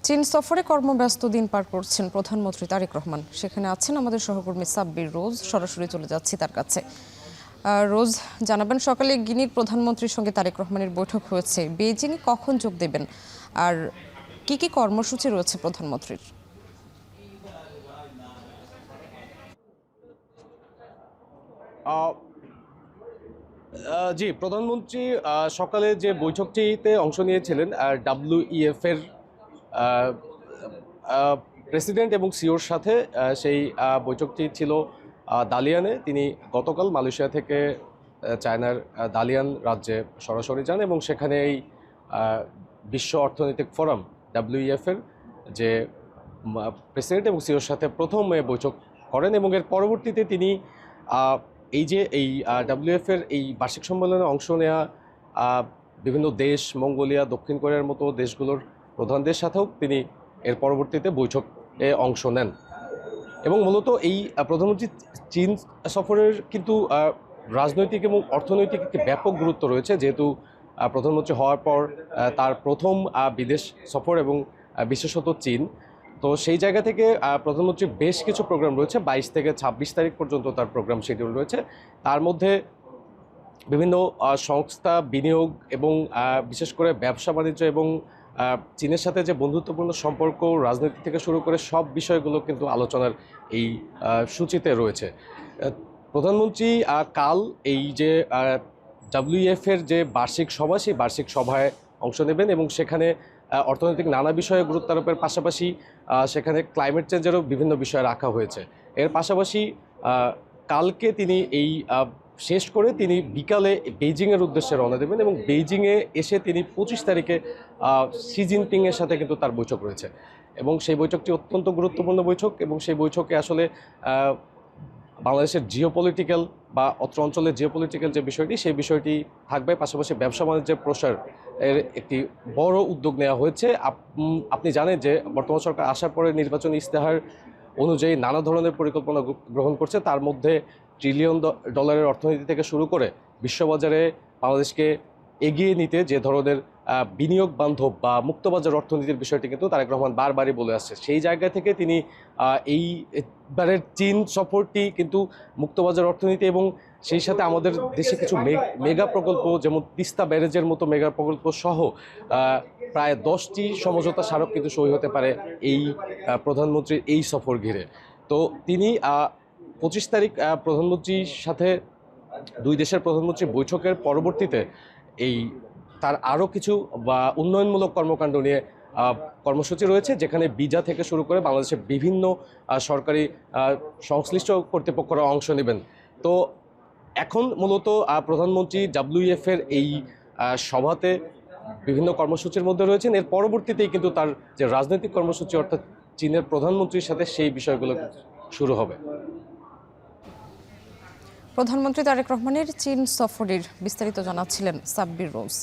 চীন সফরে কর্মব্যস্ত দিন পার করছেন প্রধানমন্ত্রী তারেক রহমান। সেখানে আছেন আমাদের সহকর্মী সাব্বির রোজ। সরাসরি চলে যাচ্ছি তার কাছে। রোজ, জানাবেন, সকালে গিনির প্রধানমন্ত্রীর সঙ্গে তারেক রহমানের বৈঠক হয়েছে। বেইজিংয়ে কখন যোগ দেবেন আর কি কি কর্মসূচি রয়েছে প্রধানমন্ত্রীর? জি, প্রধানমন্ত্রী সকালে যে বৈঠকটিতে অংশ নিয়েছিলেন WEF এর প্রেসিডেন্ট এবং সিওর সাথে, সেই বৈঠকটি ছিল দালিয়ানে। তিনি গতকাল মালয়েশিয়া থেকে চায়নার দালিয়ান রাজ্যে সরাসরি যান এবং সেখানে এই বিশ্ব অর্থনৈতিক ফোরাম WEF এর যে প্রেসিডেন্ট এবং সিওর সাথে প্রথম বৈঠক করেন এবং এর পরবর্তীতে তিনি এই WEF এর এই বার্ষিক সম্মেলনে অংশ নেওয়া বিভিন্ন দেশ, মঙ্গোলিয়া, দক্ষিণ কোরিয়ার মতো দেশগুলোর প্রধানদের সাথেও তিনি এর পরবর্তীতে বৈঠকে অংশ নেন। এবং মূলত এই প্রধানমন্ত্রী চীন সফরের কিন্তু রাজনৈতিক এবং অর্থনৈতিক একটি ব্যাপক গুরুত্ব রয়েছে, যেহেতু প্রধানমন্ত্রী হওয়ার পর তার প্রথম বিদেশ সফর এবং বিশেষত চীন। তো সেই জায়গা থেকে প্রধানমন্ত্রীর বেশ কিছু প্রোগ্রাম রয়েছে। 22 থেকে 26 তারিখ পর্যন্ত তার প্রোগ্রাম শিডিউল রয়েছে। তার মধ্যে বিভিন্ন সংস্থা, বিনিয়োগ এবং বিশেষ করে ব্যবসা বাণিজ্য এবং চীনের সাথে যে বন্ধুত্বপূর্ণ সম্পর্ক, রাজনীতি থেকে শুরু করে সব বিষয়গুলো কিন্তু আলোচনার এই সূচিতে রয়েছে। প্রধানমন্ত্রী কাল এই যে WEF এর যে বার্ষিক সভা, সেই বার্ষিক সভায় অংশ নেবেন এবং সেখানে অর্থনৈতিক নানা বিষয়ে গুরুত্ব আরোপের পাশাপাশি সেখানে ক্লাইমেট চেঞ্জেরও বিভিন্ন বিষয় রাখা হয়েছে। এর পাশাপাশি কালকে তিনি এই শেষ করে তিনি বিকালে বেইজিংয়ের উদ্দেশ্যে রওনা দেবেন এবং বেইজিংয়ে এসে তিনি 25 তারিখে শি জিনপিংয়ের সাথে কিন্তু তার বৈঠক রয়েছে এবং সেই বৈঠকটি অত্যন্ত গুরুত্বপূর্ণ বৈঠক এবং সেই বৈঠকে আসলে বাংলাদেশের জিওপলিটিক্যাল বা অত্র অঞ্চলের জিওপলিটিক্যাল যে বিষয়টি, সেই বিষয়টি থাকবে। পাশাপাশি ব্যবসা বাণিজ্যের প্রসার এর একটি বড় উদ্যোগ নেওয়া হয়েছে। আপনি জানেন যে বর্তমান সরকার আসার পরে নির্বাচনী ইস্তেহার অনুযায়ী নানা ধরনের পরিকল্পনা গ্রহণ করছে। তার মধ্যে ট্রিলিয়ন ডলারের অর্থনীতি থেকে শুরু করে বিশ্ববাজারে বাংলাদেশকে এগিয়ে নিতে যে ধরনের বিনিয়োগ বান্ধব বা মুক্তবাজার অর্থনীতির বিষয়টি কিন্তু তারেক রহমান বারবারই বলে আসছে। সেই জায়গা থেকে তিনি এইবারের চীন সফরটি কিন্তু মুক্তবাজার অর্থনীতি এবং সেই সাথে আমাদের দেশে কিছু মেগা প্রকল্প, যেমন তিস্তা ব্যারেজের মতো মেগা প্রকল্প সহ প্রায় 10টি সমঝোতা স্মারক কিন্তু সই হতে পারে এই প্রধানমন্ত্রীর এই সফর ঘিরে। তো তিনি 25 তারিখ প্রধানমন্ত্রীর সাথে দুই দেশের প্রধানমন্ত্রী বৈঠকের পরবর্তীতে এই তার আরও কিছু বা উন্নয়নমূলক কর্মকাণ্ড নিয়ে কর্মসূচি রয়েছে, যেখানে ভিসা থেকে শুরু করে বাংলাদেশের বিভিন্ন সরকারি সংশ্লিষ্ট কর্তৃপক্ষরা অংশ নেবেন। তো এখন মূলত প্রধানমন্ত্রী WEF এর এই সভাতে বিভিন্ন কর্মসূচির মধ্যে রয়েছেন। এর পরবর্তীতেই কিন্তু তার যে রাজনৈতিক কর্মসূচি, অর্থাৎ চীনের প্রধানমন্ত্রীর সাথে সেই বিষয়গুলো শুরু হবে। প্রধানমন্ত্রী তারেক রহমানের চীন সফরের বিস্তারিত জানাচ্ছিলেন সাব্বির রোজ।